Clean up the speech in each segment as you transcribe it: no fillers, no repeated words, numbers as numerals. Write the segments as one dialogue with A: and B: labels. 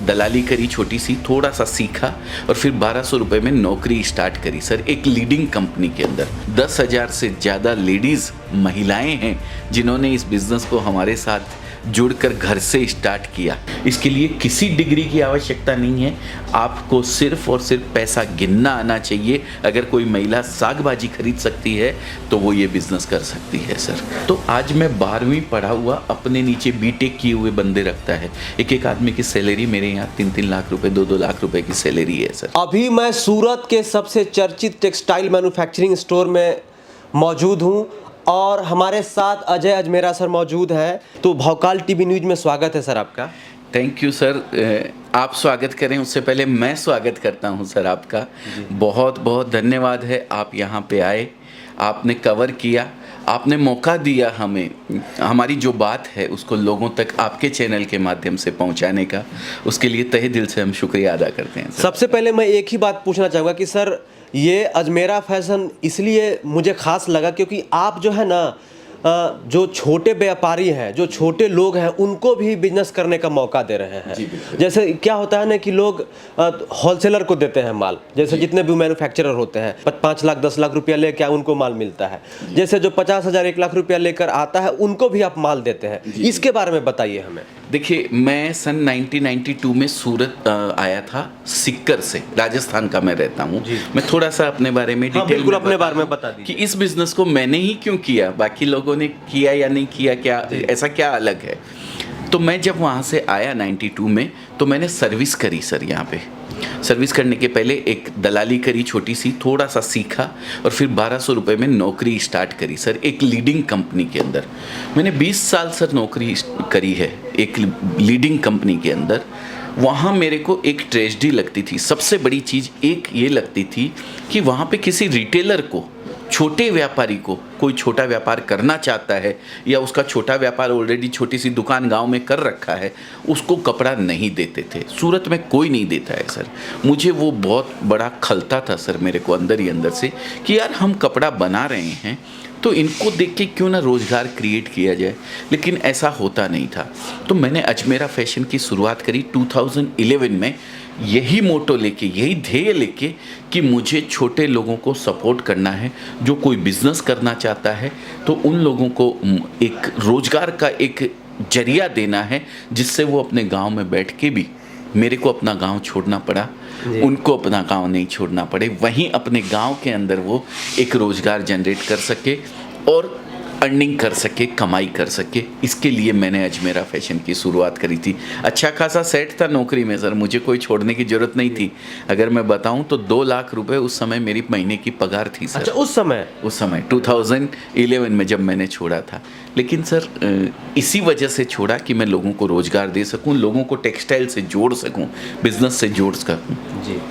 A: दलाली करी छोटी सी, थोड़ा सा सीखा और फिर 1200 रुपये में नौकरी स्टार्ट करी सर एक लीडिंग कंपनी के अंदर। 10,000 से ज़्यादा लेडीज़ महिलाएं हैं जिन्होंने इस बिज़नेस को हमारे साथ जुड़कर घर से स्टार्ट किया। इसके लिए किसी डिग्री की आवश्यकता नहीं है, आपको सिर्फ और सिर्फ पैसा गिनना आना चाहिए। अगर कोई महिला साग भाजी खरीद सकती है तो वो ये बिज़नेस कर सकती है सर। तो आज मैं 12वीं पढ़ा हुआ अपने नीचे बीटेक किए हुए बंदे रखता है। एक आदमी की सैलरी मेरे यहाँ 3-3 लाख रुपए, 2-2 लाख रुपए की सैलरी है सर।
B: अभी मैं सूरत के सबसे चर्चित टेक्सटाइल मैन्युफैक्चरिंग स्टोर में मौजूद हूँ और हमारे साथ अजय अजमेरा सर मौजूद हैं। तो भौकाल टीवी न्यूज़ में स्वागत है सर आपका।
A: Thank you sir. आप स्वागत करें उससे पहले मैं स्वागत करता हूं सर आपका। बहुत बहुत धन्यवाद है, आप यहां पे आए, आपने कवर किया, आपने मौका दिया हमें हमारी जो बात है उसको लोगों तक आपके चैनल के माध्यम से पहुंचाने का। उसके लिए तहे दिल से हम शुक्रिया अदा करते हैं सर।
B: सबसे पहले मैं एक ही बात पूछना चाहूँगा कि सर ये अजमेरा फैशन इसलिए मुझे खास लगा क्योंकि आप जो है ना जो छोटे व्यापारी हैं, जो छोटे लोग हैं, उनको भी बिजनेस करने का मौका दे रहे हैं। जैसे क्या होता है ना कि लोग होलसेलर को देते हैं माल, जैसे जितने भी मैन्युफैक्चरर होते हैं 5 लाख 10 लाख रुपया लेकर उनको माल मिलता है। जैसे जो 50,000 1 लाख रुपया लेकर आता है उनको भी आप माल देते हैं। इसके बारे में बताइए हमें।
A: देखिए, मैं सन 1992 में सूरत आया था सिक्कर से, राजस्थान का मैं रहता हूँ। मैं थोड़ा सा अपने बारे में डिटेल में
B: अपने बारे में बता दीजिए
A: कि इस बिजनेस को मैंने ही क्यों किया, बाकी लोगों ने किया या नहीं किया, क्या ऐसा क्या अलग है। तो मैं जब वहाँ से आया 92 में तो मैंने सर्विस करी सर। यहाँ पे सर्विस करने के पहले एक दलाली करी छोटी सी, थोड़ा सा सीखा और फिर 1200 रुपये में नौकरी स्टार्ट करी सर एक लीडिंग कंपनी के अंदर। मैंने 20 साल सर नौकरी करी है एक लीडिंग कंपनी के अंदर। वहाँ मेरे को एक ट्रेजेडी लगती थी, सबसे बड़ी चीज़ एक ये लगती थी कि वहाँ पे किसी रिटेलर को, छोटे व्यापारी को, कोई छोटा व्यापार करना चाहता है या उसका छोटा व्यापार ऑलरेडी छोटी सी दुकान गांव में कर रखा है, उसको कपड़ा नहीं देते थे। सूरत में कोई नहीं देता है सर। मुझे वो बहुत बड़ा खलता था सर मेरे को अंदर ही अंदर से कि यार हम कपड़ा बना रहे हैं तो इनको देख के क्यों ना रोज़गार क्रिएट किया जाए, लेकिन ऐसा होता नहीं था। तो मैंने अजमेरा फैशन की शुरुआत करी 2011 में, यही मोटो लेके, यही ध्येय लेके कि मुझे छोटे लोगों को सपोर्ट करना है। जो कोई बिज़नेस करना चाहता है तो उन लोगों को एक रोज़गार का एक जरिया देना है जिससे वो अपने गांव में बैठ के भी, मेरे को अपना गांव छोड़ना पड़ा, उनको अपना गांव नहीं छोड़ना पड़े, वहीं अपने गांव के अंदर वो एक रोज़गार जनरेट कर सके और अर्निंग कर सके, कमाई कर सके। इसके लिए मैंने अजमेरा फैशन की शुरुआत करी थी। अच्छा खासा सेट था नौकरी में सर, मुझे कोई छोड़ने की ज़रूरत नहीं थी। अगर मैं बताऊं तो 2 लाख रुपए उस समय मेरी महीने की पगार थी सर।
B: अच्छा, उस समय
A: 2011 में जब मैंने छोड़ा था। लेकिन सर इसी वजह से छोड़ा कि मैं लोगों को रोज़गार दे सकूं, लोगों को टेक्सटाइल से जोड़ सकूं, बिजनेस से जोड़ सकूं जी।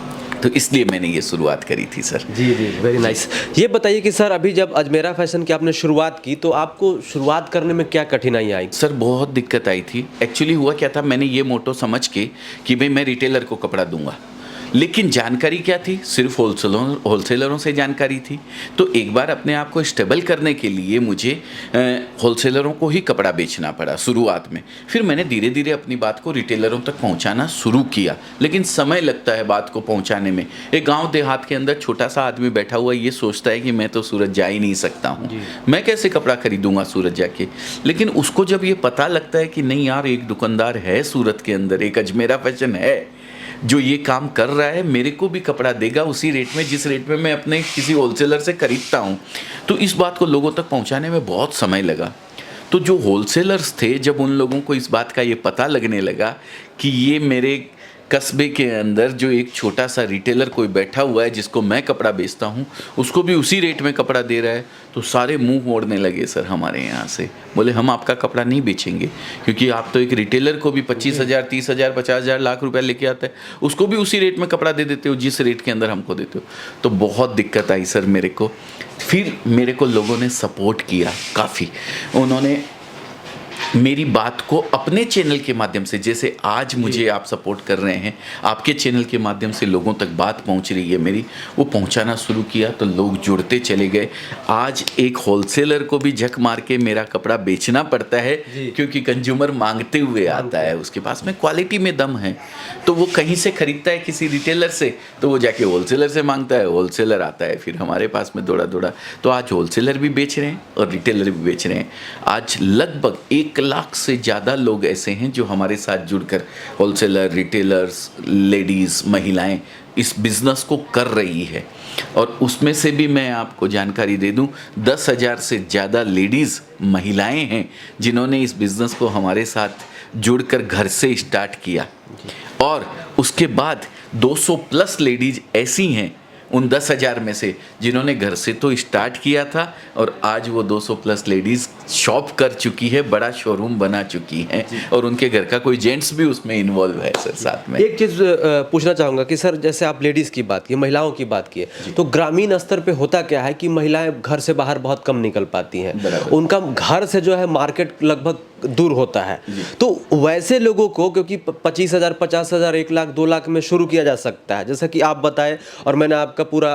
A: तो इसलिए मैंने ये शुरुआत करी थी सर।
B: जी, वेरी नाइस। ये बताइए कि सर अभी जब अजमेरा फैशन की आपने शुरुआत की तो आपको शुरुआत करने में क्या कठिनाई आई?
A: सर बहुत दिक्कत आई थी। एक्चुअली हुआ क्या था, मैंने ये मोटो समझ के कि भाई मैं रिटेलर को कपड़ा दूंगा, लेकिन जानकारी क्या थी, सिर्फ होलसेलरों से जानकारी थी। तो एक बार अपने आप को स्टेबल करने के लिए मुझे होलसेलरों को ही कपड़ा बेचना पड़ा शुरुआत में। फिर मैंने धीरे धीरे अपनी बात को रिटेलरों तक पहुंचाना शुरू किया, लेकिन समय लगता है बात को पहुंचाने में। एक गांव देहात के अंदर छोटा सा आदमी बैठा हुआ ये सोचता है कि मैं तो सूरत जा ही नहीं सकता हूँ, मैं कैसे कपड़ा खरीदूंगा सूरत जाके। लेकिन उसको जब ये पता लगता है कि नहीं यार, एक दुकानदार है सूरत के अंदर, एक अजमेरा फैशन है जो ये काम कर रहा है, मेरे को भी कपड़ा देगा उसी रेट में जिस रेट में मैं अपने किसी होलसेलर से खरीदता हूँ। तो इस बात को लोगों तक पहुँचाने में बहुत समय लगा। तो जो होलसेलर्स थे, जब उन लोगों को इस बात का ये पता लगने लगा कि ये मेरे कस्बे के अंदर जो एक छोटा सा रिटेलर कोई बैठा हुआ है जिसको मैं कपड़ा बेचता हूँ, उसको भी उसी रेट में कपड़ा दे रहा है, तो सारे मुंह मोड़ने लगे सर हमारे यहाँ से। बोले हम आपका कपड़ा नहीं बेचेंगे, क्योंकि आप तो एक रिटेलर को भी 25,000 30,000 50,000 लाख रुपया लेके आता है, उसको भी उसी रेट में कपड़ा दे देते हो जिस रेट के अंदर हमको देते हो। तो बहुत दिक्कत आई सर मेरे को। फिर मेरे को लोगों ने सपोर्ट किया काफ़ी। उन्होंने मेरी बात को अपने चैनल के माध्यम से, जैसे आज मुझे आप सपोर्ट कर रहे हैं, आपके चैनल के माध्यम से लोगों तक बात पहुंच रही है मेरी, वो पहुंचाना शुरू किया तो लोग जुड़ते चले गए। आज एक होलसेलर को भी झक मार के मेरा कपड़ा बेचना पड़ता है, क्योंकि कंज्यूमर मांगते हुए आता है, उसके पास में क्वालिटी में दम है। तो वो कहीं से खरीदता है किसी रिटेलर से, तो वो जाके होलसेलर से मांगता है, होलसेलर आता है फिर हमारे पास में दौड़ा दौड़ा। तो आज होलसेलर भी बेच रहे हैं और रिटेलर भी बेच रहे हैं। आज लगभग 1 लाख से ज़्यादा लोग ऐसे हैं जो हमारे साथ जुड़कर, होलसेलर, रिटेलर्स, लेडीज़, महिलाएं इस बिज़नेस को कर रही है। और उसमें से भी मैं आपको जानकारी दे दूं, 10,000 से ज़्यादा लेडीज़, महिलाएं हैं जिन्होंने इस बिज़नेस को हमारे साथ जुड़कर घर से स्टार्ट किया। और उसके बाद 200 प्लस लेडीज़ ऐसी हैं उन 10,000 में से जिन्होंने घर से तो स्टार्ट किया था, और आज वो 200 प्लस लेडीज़ शॉप कर चुकी है, बड़ा शोरूम बना चुकी हैं, और उनके घर का कोई जेंट्स भी उसमें इन्वॉल्व है सर साथ में।
B: एक चीज़ पूछना चाहूँगा कि सर, जैसे आप लेडीज़ की बात की, महिलाओं की बात की है, तो ग्रामीण स्तर पे होता क्या है कि महिलाएं घर से बाहर बहुत कम निकल पाती हैं, उनका घर से जो है मार्केट लगभग दूर होता है। तो वैसे लोगों को, क्योंकि 25,000, 50,000, 1 लाख, 2 लाख में शुरू किया जा सकता है, जैसा कि आप बताए, और मैंने आपका पूरा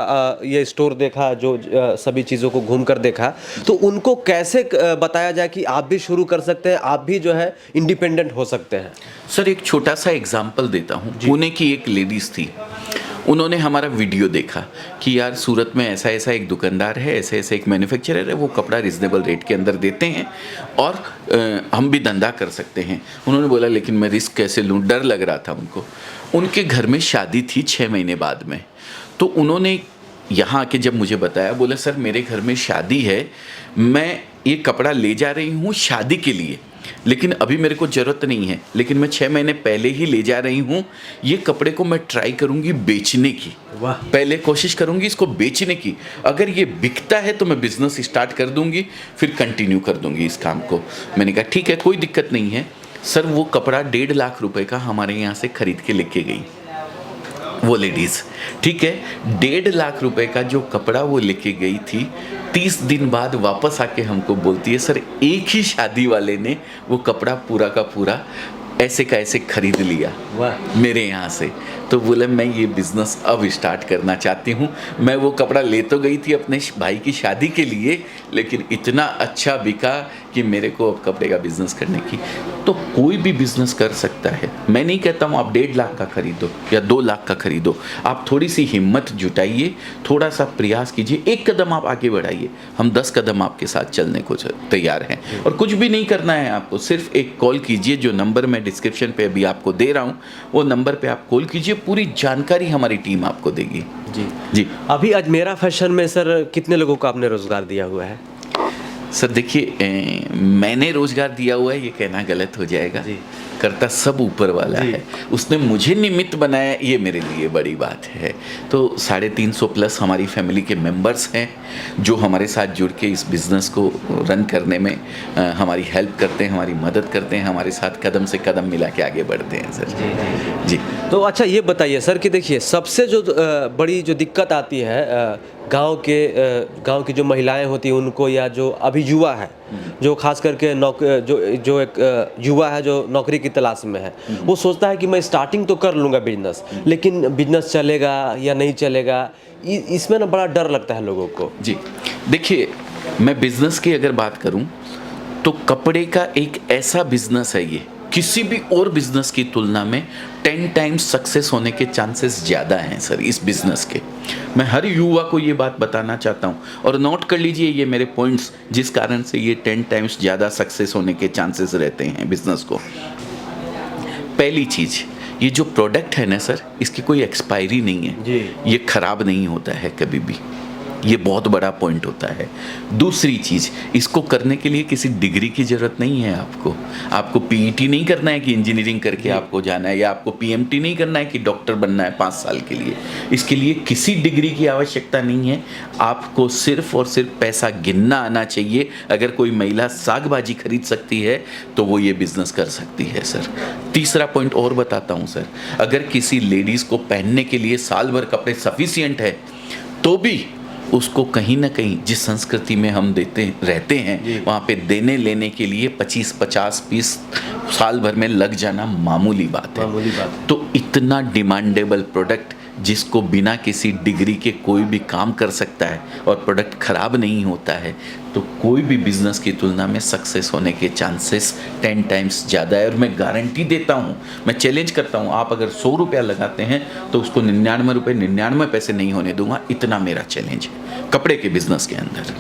B: ये स्टोर देखा, जो सभी चीज़ों को घूम कर देखा, तो उनको कैसे बताया जाए कि आप भी शुरू कर सकते हैं, आप भी जो है इंडिपेंडेंट हो सकते हैं?
A: सर एक छोटा सा एग्जाम्पल देता हूँ। पुणे की एक लेडीज़ थी, उन्होंने हमारा वीडियो देखा कि यार सूरत में ऐसा ऐसा एक दुकानदार है, ऐसे ऐसे एक मैन्युफैक्चरर है, वो कपड़ा रिजनेबल रेट के अंदर देते हैं और हम भी धंधा कर सकते हैं। उन्होंने बोला लेकिन मैं रिस्क कैसे लूँ, डर लग रहा था उनको। उनके घर में शादी थी 6 महीने बाद में, तो उन्होंने यहाँ आके जब मुझे बताया, बोला सर मेरे घर में शादी है, मैं ये कपड़ा ले जा रही हूँ शादी के लिए, लेकिन अभी मेरे को ज़रूरत नहीं है, लेकिन मैं 6 महीने पहले ही ले जा रही हूँ। ये कपड़े को मैं ट्राई करूँगी बेचने की, पहले कोशिश करूँगी इसको बेचने की, अगर ये बिकता है तो मैं बिज़नेस स्टार्ट कर दूँगी, फिर कंटिन्यू कर दूँगी इस काम को। मैंने कहा ठीक है, कोई दिक्कत नहीं है। सर वो कपड़ा 1.5 लाख रुपए का हमारे यहाँ से खरीद के लेके गई वो लेडीज़, ठीक है। 1.5 लाख रुपए का जो कपड़ा वो लेके गई थी, 30 दिन बाद वापस आके हमको बोलती है सर एक ही शादी वाले ने वो कपड़ा पूरा का पूरा ऐसे का ऐसे खरीद लिया मेरे यहाँ से। तो बोले मैं ये बिज़नेस अब स्टार्ट करना चाहती हूँ। मैं वो कपड़ा ले तो गई थी अपने भाई की शादी के लिए, लेकिन इतना अच्छा बिका कि मेरे को अब कपड़े का बिज़नेस करने की। तो कोई भी बिज़नेस कर सकता है। मैं नहीं कहता हूँ आप 1.5 लाख का खरीदो या 2 लाख का खरीदो, आप थोड़ी सी हिम्मत जुटाइए, थोड़ा सा प्रयास कीजिए, एक कदम आप आगे बढ़ाइए। हम 10 कदम आपके साथ चलने को तैयार हैं। और कुछ भी नहीं करना है आपको, सिर्फ एक कॉल कीजिए, जो नंबर मैं डिस्क्रिप्शन पे अभी आपको दे रहा हूँ, वो नंबर पे आप कॉल कीजिए, पूरी जानकारी हमारी टीम आपको देगी। जी।
B: अभी अजमेरा फैशन में सर कितने लोगों को आपने रोजगार दिया हुआ है?
A: सर देखिए, मैंने रोजगार दिया हुआ है ये कहना गलत हो जाएगा, करता सब ऊपर वाला है। उसने मुझे निमित्त बनाया, ये मेरे लिए बड़ी बात है। तो 350 प्लस हमारी फैमिली के मेंबर्स हैं जो हमारे साथ जुड़ के इस बिज़नेस को रन करने में हमारी हेल्प करते हैं, हमारी मदद करते हैं, हमारे साथ कदम से कदम मिला के आगे बढ़ते हैं सर। जी।
B: तो अच्छा ये बताइए सर कि देखिए, सबसे जो बड़ी जो दिक्कत आती है गांव की जो महिलाएं होती हैं उनको, या जो अभी युवा है, जो खास करके जो एक युवा है जो नौकरी की तलाश में है, वो सोचता है कि मैं स्टार्टिंग तो कर लूँगा बिजनेस, लेकिन बिजनेस चलेगा या नहीं चलेगा, इसमें ना बड़ा डर लगता है लोगों को।
A: जी देखिए, मैं बिज़नेस की अगर बात करूं तो कपड़े का एक ऐसा बिज़नेस है, ये किसी भी और बिज़नेस की तुलना में 10 टाइम्स सक्सेस होने के चांसेस ज़्यादा हैं सर इस बिज़नेस के। मैं हर युवा को ये बात बताना चाहता हूँ, और नोट कर लीजिए ये मेरे पॉइंट्स, जिस कारण से ये 10 टाइम्स ज़्यादा सक्सेस होने के चांसेस रहते हैं बिज़नेस को। पहली चीज़, ये जो प्रोडक्ट है ना सर, इसकी कोई एक्सपायरी नहीं है, ये ख़राब नहीं होता है कभी भी, ये बहुत बड़ा पॉइंट होता है। दूसरी चीज़, इसको करने के लिए किसी डिग्री की ज़रूरत नहीं है आपको पीईटी नहीं करना है कि इंजीनियरिंग करके आपको जाना है, या आपको पीएमटी नहीं करना है कि डॉक्टर बनना है 5 साल के लिए। इसके लिए किसी डिग्री की आवश्यकता नहीं है, आपको सिर्फ और सिर्फ पैसा गिनना आना चाहिए। अगर कोई महिला साग भाजी खरीद सकती है तो वो ये बिज़नेस कर सकती है सर। तीसरा पॉइंट और बताता हूँ सर, अगर किसी लेडीज़ को पहनने के लिए साल भर कपड़े सफिशिएंट है तो भी उसको कहीं ना कहीं जिस संस्कृति में हम देते रहते हैं वहाँ पे देने लेने के लिए 25, 50, 20 साल भर में लग जाना मामूली बात है। तो इतना डिमांडेबल प्रोडक्ट जिसको बिना किसी डिग्री के कोई भी काम कर सकता है और प्रोडक्ट ख़राब नहीं होता है, तो कोई भी बिज़नेस की तुलना में सक्सेस होने के चांसेस 10 टाइम्स ज़्यादा है। और मैं गारंटी देता हूँ, मैं चैलेंज करता हूँ, आप अगर 100 रुपया लगाते हैं तो उसको 99 रुपये 99 पैसे नहीं होने दूंगा, इतना मेरा चैलेंज है कपड़े के बिज़नेस के अंदर।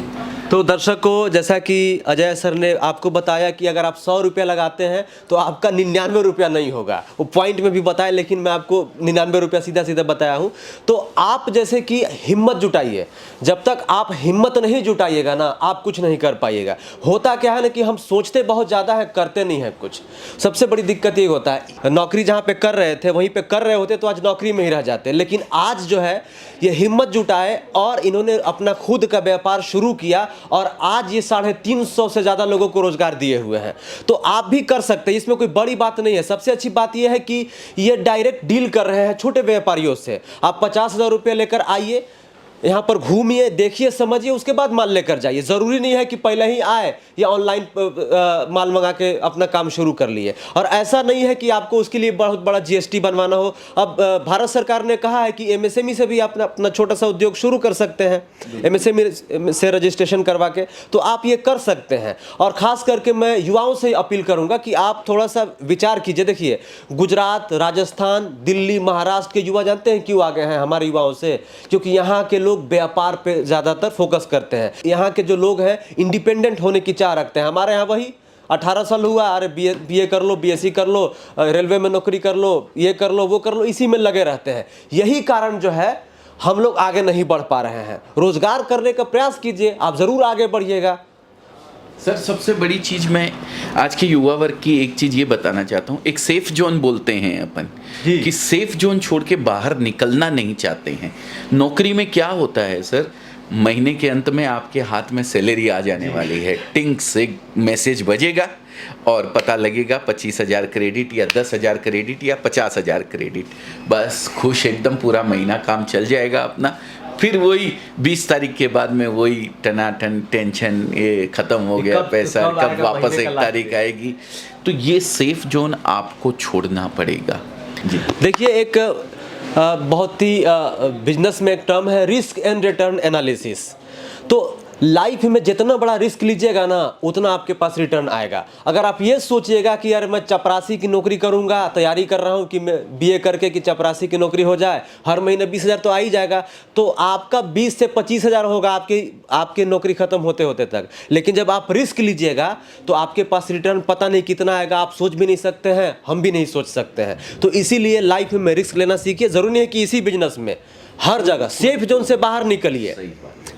B: तो दर्शकों, जैसा कि अजय सर ने आपको बताया कि अगर आप 100 रुपया लगाते हैं तो आपका 99 रुपया नहीं होगा, वो पॉइंट में भी बताया, लेकिन मैं आपको 99 रुपया सीधा सीधा बताया हूँ। तो आप जैसे कि हिम्मत जुटाइए, जब तक आप हिम्मत नहीं जुटाइएगा ना, आप कुछ नहीं कर पाइएगा। होता क्या है ना कि हम सोचते बहुत ज़्यादा है, करते नहीं है कुछ। सबसे बड़ी दिक्कत ये होता है, नौकरी जहाँ पे कर रहे थे वहीं पे कर रहे होते तो आज नौकरी में ही रह जाते, लेकिन आज जो है ये हिम्मत जुटाए और इन्होंने अपना खुद का व्यापार शुरू किया और आज ये 350 से ज़्यादा लोगों को रोजगार दिए हुए हैं। तो आप भी कर सकते हैं, इसमें कोई बड़ी बात नहीं है। सबसे अच्छी बात यह है कि ये डायरेक्ट डील कर रहे हैं छोटे व्यापारियों से। आप 50,000 रुपये लेकर आइए, यहाँ पर घूमिए, देखिए, समझिए, उसके बाद माल लेकर जाइए। ज़रूरी नहीं है कि पहले ही आए या ऑनलाइन माल मंगा के अपना काम शुरू कर लिए। और ऐसा नहीं है कि आपको उसके लिए बहुत बड़ा जीएसटी बनवाना हो। अब भारत सरकार ने कहा है कि एमएसएमई से भी आप अपना छोटा सा उद्योग शुरू कर सकते हैं, एमएसएमई से रजिस्ट्रेशन करवा के, तो आप ये कर सकते हैं। और ख़ास करके मैं युवाओं से अपील करूँगा कि आप थोड़ा सा विचार कीजिए। देखिए, गुजरात, राजस्थान, दिल्ली, महाराष्ट्र के युवा जानते हैं क्यों आगे हैं हमारे युवाओं से? क्योंकि यहाँ के लोग व्यापार पे ज़्यादातर फोकस करते हैं। यहाँ के जो लोग हैं इंडिपेंडेंट होने की चाह रखते हैं। हमारे यहाँ वही 18 साल हुआ, अरे बीए कर लो, बीएससी कर लो, रेलवे में नौकरी कर लो, ये कर लो, वो कर लो, इसी में लगे रहते हैं। यही कारण जो है हम लोग आगे नहीं बढ़ पा रहे हैं। रोजगार करने का प्रयास कीजिए, आप ज़रूर आगे बढ़िएगा।
A: सर, सबसे बड़ी चीज़ मैं आज के युवा वर्ग की एक चीज़ ये बताना चाहता हूँ, एक सेफ जोन बोलते हैं अपन कि सेफ जोन छोड़ के बाहर निकलना नहीं चाहते हैं। नौकरी में क्या होता है सर, महीने के अंत में आपके हाथ में सैलरी आ जाने वाली है, टिंग से मैसेज बजेगा और पता लगेगा 25,000 क्रेडिट या 10,000 क्रेडिट या 50,000 क्रेडिट, बस खुश एकदम, पूरा महीना काम चल जाएगा अपना। फिर वही 20 तारीख के बाद में वही टनाटन टेंशन, ये ख़त्म हो गया पैसा, कब वापस 1 तारीख आएगी। तो ये सेफ जोन आपको छोड़ना पड़ेगा। जी
B: देखिए, एक बहुत ही बिजनेस में एक टर्म है, रिस्क एंड रिटर्न एनालिसिस। तो लाइफ में जितना बड़ा रिस्क लीजिएगा ना, उतना आपके पास रिटर्न आएगा। अगर आप ये सोचिएगा कि यार मैं चपरासी की नौकरी करूंगा, तैयारी कर रहा हूं कि मैं बीए करके कि चपरासी की नौकरी हो जाए, हर महीने 20,000 तो आ ही जाएगा, तो आपका 20 से 25,000 होगा आपकी नौकरी खत्म होते होते तक। लेकिन जब आप रिस्क लीजिएगा तो आपके पास रिटर्न पता नहीं कितना आएगा, आप सोच भी नहीं सकते हैं, हम भी नहीं सोच सकते हैं। तो इसीलिए लाइफ में रिस्क लेना सीखिए। ज़रूरी नहीं है कि इसी बिजनेस में, हर जगह सेफ जोन से बाहर निकलिए,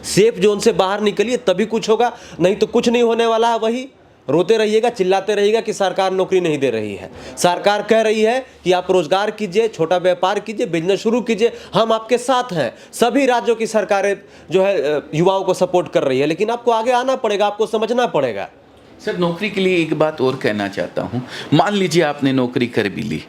B: सेफ जोन से बाहर निकलिए, तभी कुछ होगा, नहीं तो कुछ नहीं होने वाला है। वही रोते रहिएगा, चिल्लाते रहिएगा कि सरकार नौकरी नहीं दे रही है। सरकार कह रही है कि आप रोजगार कीजिए, छोटा व्यापार कीजिए, बिजनेस शुरू कीजिए, हम आपके साथ हैं। सभी राज्यों की सरकारें जो है युवाओं को सपोर्ट कर रही है, लेकिन आपको आगे आना पड़ेगा, आपको समझना पड़ेगा।
A: सर, नौकरी के लिए एक बात और कहना चाहता हूँ। मान लीजिए आपने नौकरी कर भी ली,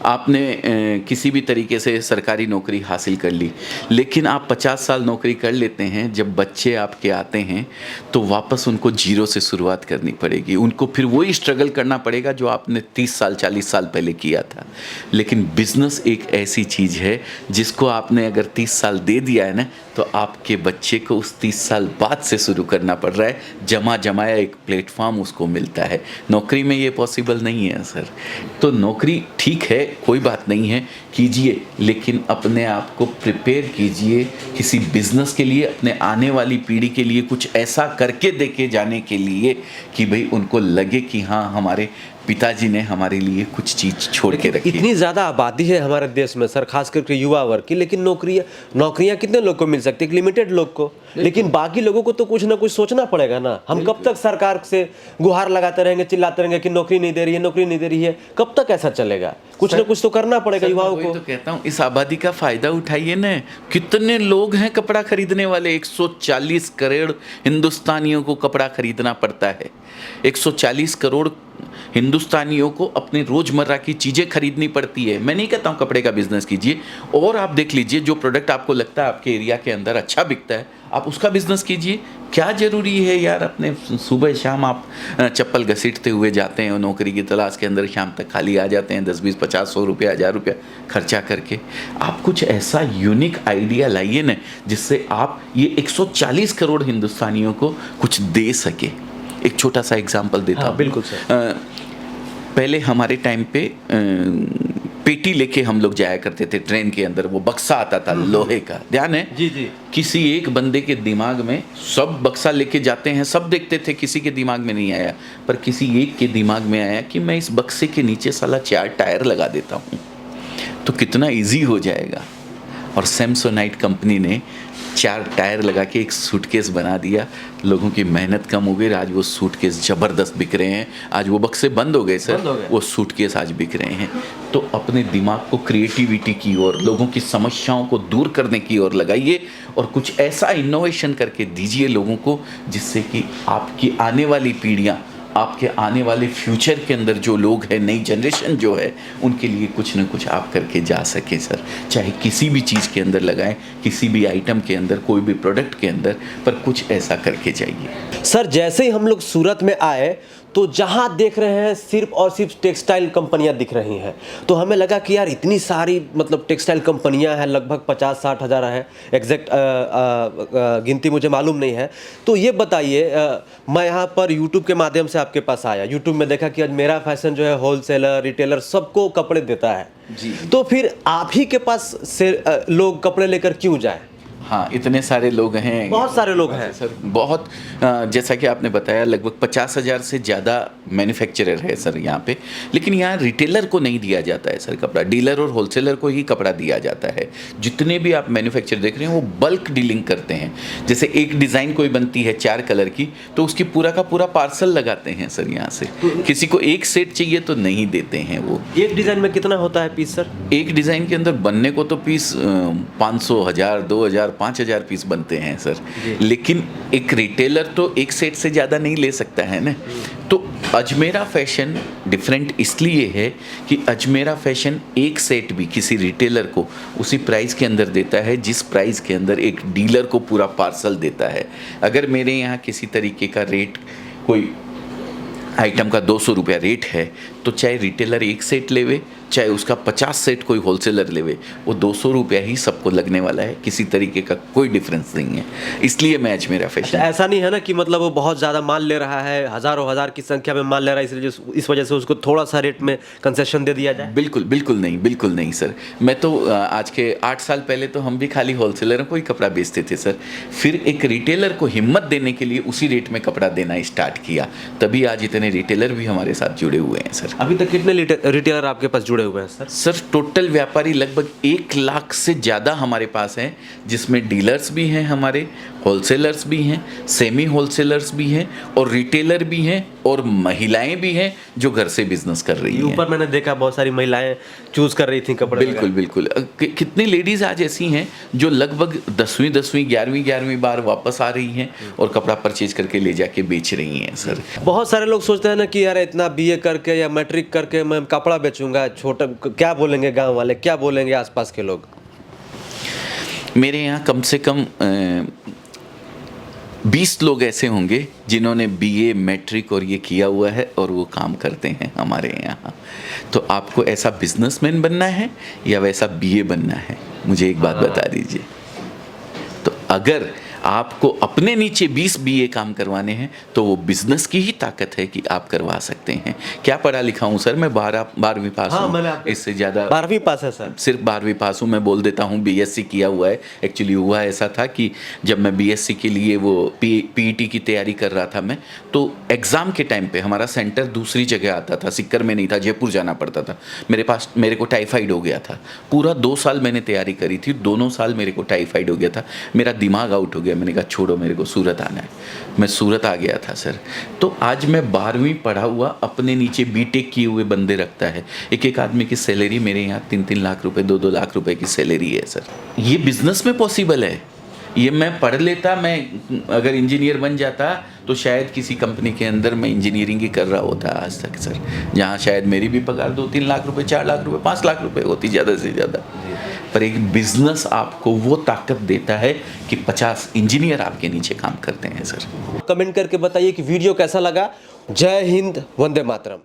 A: आपने किसी भी तरीके से सरकारी नौकरी हासिल कर ली, लेकिन आप 50 साल नौकरी कर लेते हैं, जब बच्चे आपके आते हैं तो वापस उनको जीरो से शुरुआत करनी पड़ेगी। उनको फिर वही स्ट्रगल करना पड़ेगा जो आपने 30 साल 40 साल पहले किया था। लेकिन बिज़नेस एक ऐसी चीज़ है जिसको आपने अगर 30 साल दे दिया है ना, तो आपके बच्चे को उस 30 साल बाद से शुरू करना पड़ रहा है। जमाया एक प्लेटफॉर्म उसको मिलता है। नौकरी में ये पॉसिबल नहीं है सर। तो नौकरी ठीक है, कोई बात नहीं है, कीजिए, लेकिन अपने आप को प्रिपेयर कीजिए किसी बिजनेस के लिए, अपने आने वाली पीढ़ी के लिए कुछ ऐसा करके देके जाने के लिए कि भाई उनको लगे कि हाँ, हमारे पिताजी ने हमारे लिए कुछ चीज़ छोड़ के रखी।
B: इतनी ज़्यादा आबादी है हमारे देश में सर, खास करके युवा वर्ग की, लेकिन नौकरियाँ कितने लोग को मिल सकती है? लिमिटेड लोग को। लेकिन बाकी लोगों को तो कुछ ना कुछ सोचना पड़ेगा ना। हम कब तक सरकार से गुहार लगाते रहेंगे, चिल्लाते रहेंगे कि नौकरी नहीं दे रही है, नौकरी नहीं दे रही है? कब तक ऐसा चलेगा? कुछ ना कुछ तो करना पड़ेगा युवाओं को।
A: तो कहता हूँ, इस आबादी का फायदा उठाइए ना। कितने लोग हैं कपड़ा खरीदने वाले? 140 करोड़ हिंदुस्तानियों को कपड़ा खरीदना पड़ता है। 140 करोड़ हिंदुस्तानियों को अपने रोजमर्रा की चीजें खरीदनी पड़ती है। मैं नहीं कहता हूँ कपड़े का बिजनेस कीजिए, और आप देख लीजिए जो प्रोडक्ट आपको लगता है आपके एरिया के अंदर अच्छा बिकता है, आप उसका बिजनेस कीजिए। क्या ज़रूरी है यार, अपने सुबह शाम आप चप्पल घसीटते हुए जाते हैं और नौकरी की तलाश के अंदर शाम तक खाली आ जाते हैं 10 20 50 100 रुपया 1000 रुपया खर्चा करके। आप कुछ ऐसा यूनिक आइडिया लाइए ना जिससे आप ये 140 करोड़ हिंदुस्तानियों को कुछ दे सके। एक छोटा सा एग्जाम्पल देता हूँ।
B: बिल्कुल सर।
A: पहले हमारे टाइम पे पेटी लेके हम लोग जाया करते थे ट्रेन के अंदर, वो बक्सा आता था लोहे का, ध्यान है?
B: जी जी।
A: किसी एक बंदे के दिमाग में, सब बक्सा लेके जाते हैं, सब देखते थे, किसी के दिमाग में नहीं आया, पर किसी एक के दिमाग में आया कि मैं इस बक्से के नीचे साला 4 टायर लगा देता हूँ तो कितना इजी हो जाएगा। और सैमसोनाइट कंपनी ने 4 टायर लगा के एक सूटकेस बना दिया, लोगों की मेहनत कम हो गई, आज वो सूटकेस ज़बरदस्त बिक रहे हैं। आज वो बक्से बंद हो गए सर, वो सूटकेस आज बिक रहे हैं। तो अपने दिमाग को क्रिएटिविटी की ओर, लोगों की समस्याओं को दूर करने की ओर लगाइए और कुछ ऐसा इनोवेशन करके दीजिए लोगों को जिससे कि आपकी आने वाली पीढ़ियाँ, आपके आने वाले फ्यूचर के अंदर जो लोग हैं, नई जनरेशन जो है, उनके लिए कुछ ना कुछ आप करके जा सके सर। चाहे किसी भी चीज़ के अंदर लगाएं, किसी भी आइटम के अंदर, कोई भी प्रोडक्ट के अंदर, पर कुछ ऐसा करके जाइए।
B: सर जैसे ही हम लोग सूरत में आए तो जहाँ देख रहे हैं सिर्फ और सिर्फ टेक्सटाइल कंपनियाँ दिख रही हैं, तो हमें लगा कि यार इतनी सारी मतलब टेक्सटाइल कंपनियाँ हैं, लगभग 50-60 हज़ार है, एग्जैक्ट गिनती मुझे मालूम नहीं है। तो ये बताइए, मैं यहाँ पर यूट्यूब के माध्यम से आपके पास आया, यूट्यूब में देखा कि आज मेरा फैशन जो है होलसेलर, रिटेलर सबको कपड़े देता है
A: जी।
B: तो फिर आप ही के पास से लोग कपड़े लेकर क्यों जाएं?
A: हाँ, इतने सारे लोग हैं,
B: बहुत सारे लोग हैं
A: सर, बहुत। जैसा कि आपने बताया लगभग 50,000 से ज़्यादा मैन्युफैक्चरर है सर यहाँ पे, लेकिन यहाँ रिटेलर को नहीं दिया जाता है सर कपड़ा, डीलर और होलसेलर को ही कपड़ा दिया जाता है। जितने भी आप मैन्युफैक्चर देख रहे हैं वो बल्क डीलिंग करते हैं। जैसे एक डिज़ाइन कोई बनती है 4 कलर की, तो उसकी पूरा का पूरा पार्सल लगाते हैं सर यहाँ से। किसी को एक सेट चाहिए तो नहीं देते हैं वो।
B: एक डिज़ाइन में कितना होता है पीस सर?
A: एक डिज़ाइन के अंदर बनने को तो पीस 500, 1000, 2000, 5000 पीस बनते हैं सर, लेकिन एक रिटेलर तो एक सेट से ज़्यादा नहीं ले सकता है ना। तो अजमेरा फैशन डिफरेंट इसलिए है कि अजमेरा फैशन एक सेट भी किसी रिटेलर को उसी प्राइस के अंदर देता है जिस प्राइस के अंदर एक डीलर को पूरा पार्सल देता है। अगर मेरे यहाँ किसी तरीके का रेट, कोई आइटम का 200 रुपया रेट है, तो चाहे रिटेलर एक सेट लेवे, चाहे उसका 50 सेट कोई होलसेलर लेवे, वो 200 रुपया ही सबको लगने वाला है, किसी तरीके का कोई डिफरेंस नहीं है। इसलिए मैं अजमेरा फैशन।
B: ऐसा नहीं है ना कि मतलब वो बहुत ज़्यादा माल ले रहा है, हज़ारों हज़ार की संख्या में माल ले रहा है, इसलिए इस वजह से उसको थोड़ा सा रेट में कंसेशन दे दिया जाए?
A: बिल्कुल बिल्कुल नहीं, बिल्कुल नहीं सर। मैं तो आज के 8 साल पहले तो हम भी खाली होलसेलरों को ही कपड़ा बेचते थे सर, फिर एक रिटेलर को हिम्मत देने के लिए उसी रेट में कपड़ा देना स्टार्ट किया, तभी आज इतने रिटेलर भी हमारे साथ जुड़े हुए हैं सर।
B: अभी तक कितने रिटेलर आपके पास जुड़े हुए हैं सर?
A: सर टोटल व्यापारी लगभग 1 लाख से ज़्यादा हमारे पास हैं, जिसमें डीलर्स भी हैं, हमारे होलसेलर्स भी हैं, सेमी होलसेलर्स भी हैं और रिटेलर भी हैं और महिलाएं भी हैं जो घर से बिजनेस कर रही हैं।
B: ऊपर मैंने देखा बहुत सारी महिलाएं चूज कर रही थी कपड़े।
A: बिल्कुल बिल्कुल। कितनी लेडीज़ आज ऐसी हैं जो लगभग 10वीं 11वीं बार वापस आ रही हैं और कपड़ा परचेज करके ले जाके बेच रही हैं सर।
B: बहुत सारे लोग सोचते हैं ना कि यार इतना बीए करके या मैट्रिक करके मैं कपड़ा बेचूंगा, छोटा क्या बोलेंगे गांव वाले, क्या बोलेंगे आसपास के लोग?
A: मेरे यहाँ कम से कम 20 लोग ऐसे होंगे जिन्होंने बीए, मैट्रिक और ये किया हुआ है और वो काम करते हैं हमारे यहाँ। तो आपको ऐसा बिजनेसमैन बनना है या वैसा बीए बनना है, मुझे एक बात बता दीजिए। तो अगर आपको अपने नीचे 20 बीए काम करवाने हैं तो वो बिजनेस की ही ताकत है कि आप करवा सकते हैं। क्या पढ़ा लिखा हूँ सर मैं? 12वीं पास हूँ, इससे ज़्यादा
B: 12वीं पास है सर?
A: सिर्फ 12वीं पास हूँ। मैं बोल देता हूँ बीएससी किया हुआ है। एक्चुअली हुआ ऐसा था कि जब मैं बीएससी के लिए वो पीईटी की तैयारी कर रहा था मैं, तो एग्ज़ाम के टाइम पे हमारा सेंटर दूसरी जगह आता था, सिक्कर में नहीं था, जयपुर जाना पड़ता था। मेरे को टाइफाइड हो गया था। पूरा 2 साल मैंने तैयारी करी थी, दोनों साल मेरे को टाइफाइड हो गया था, मेरा दिमाग आउट हो गया। मैंने कहा छोड़ो, मेरे को सूरत आना है। मैं सूरत आ गया था सर। तो आज मैं 12वीं पढ़ा हुआ अपने नीचे बीटेक किए हुए बंदे रखता है। एक आदमी की सैलरी मेरे यहाँ 3-3 लाख रुपए, 2-2 लाख रुपए की सैलरी है सर। ये बिजनेस में पॉसिबल है। ये मैं पढ़ लेता, मैं अगर इंजीनियर बन जाता तो शायद किसी कंपनी के अंदर मैं इंजीनियरिंग ही कर रहा होता आज तक सर, जहाँ शायद मेरी भी पगार 2-3 लाख रुपए, 4 लाख रुपए, 5 लाख रुपए होती ज़्यादा से ज़्यादा। पर एक बिजनेस आपको वो ताकत देता है कि 50 इंजीनियर आपके नीचे काम करते हैं सर।
B: कमेंट करके बताइए कि वीडियो कैसा लगा। जय हिंद, वंदे मातरम।